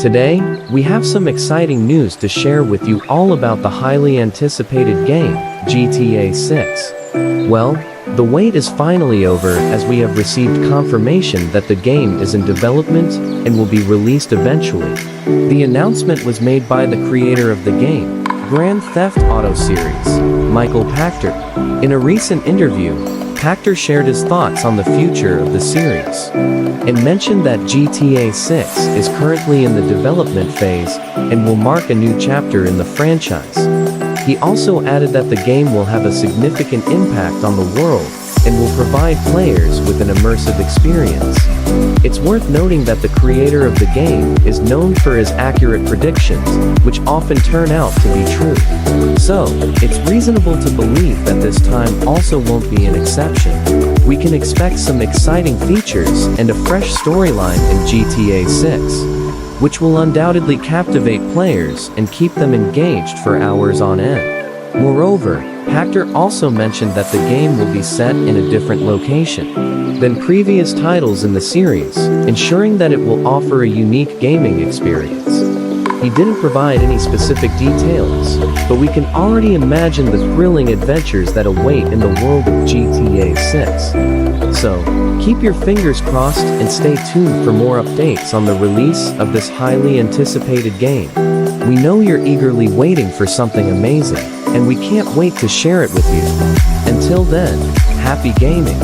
Today, we have some exciting news to share with you all about the highly anticipated game, GTA 6. Well, the wait is finally over as we have received confirmation that the game is in development and will be released eventually. The announcement was made by the creator of the game, Grand Theft Auto series, Michael Pachter. In a recent interview, Pachter shared his thoughts on the future of the series and mentioned that GTA 6 is currently in the development phase and will mark a new chapter in the franchise. He also added that the game will have a significant impact on the world and will provide players with an immersive experience. It's worth noting that the creator of the game is known for his accurate predictions, which often turn out to be true. So, it's reasonable to believe that this time also won't be an exception. We can expect some exciting features and a fresh storyline in GTA 6, which will undoubtedly captivate players and keep them engaged for hours on end. Moreover, Pachter also mentioned that the game will be set in a different location than previous titles in the series, ensuring that it will offer a unique gaming experience. He didn't provide any specific details, but we can already imagine the thrilling adventures that await in the world of GTA 6. So, keep your fingers crossed and stay tuned for more updates on the release of this highly anticipated game. We know you're eagerly waiting for something amazing, and we can't wait to share it with you. Until then, happy gaming!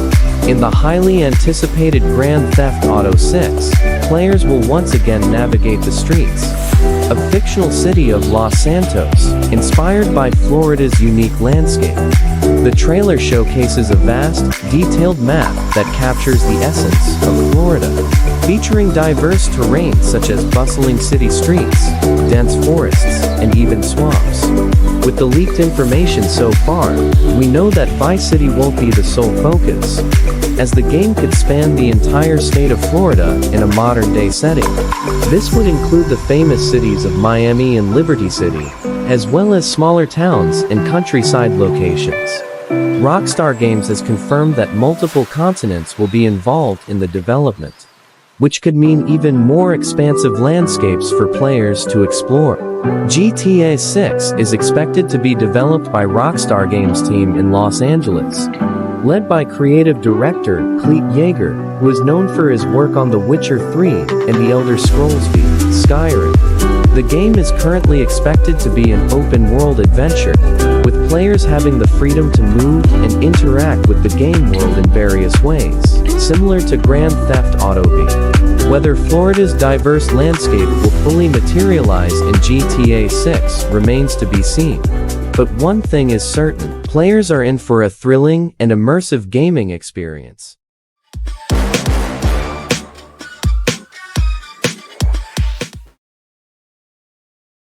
In the highly anticipated Grand Theft Auto 6, players will once again navigate the streets of fictional city of Los Santos, inspired by Florida's unique landscape. The trailer showcases a vast, detailed map that captures the essence of Florida, featuring diverse terrain such as bustling city streets, dense forests, and even swamps. With the leaked information so far, we know that Vice City won't be the sole focus, as the game could span the entire state of Florida in a modern-day setting. This would include the famous cities of Miami and Liberty City, as well as smaller towns and countryside locations. Rockstar Games has confirmed that multiple continents will be involved in the development, which could mean even more expansive landscapes for players to explore. GTA 6 is expected to be developed by Rockstar Games team in Los Angeles, led by creative director Cleet Yeager, who is known for his work on The Witcher 3 and The Elder Scrolls V: Skyrim. The game is currently expected to be an open-world adventure, with players having the freedom to move and interact with the game world in various ways, similar to Grand Theft Auto V. Whether Florida's diverse landscape will fully materialize in GTA 6 remains to be seen. But one thing is certain, players are in for a thrilling and immersive gaming experience.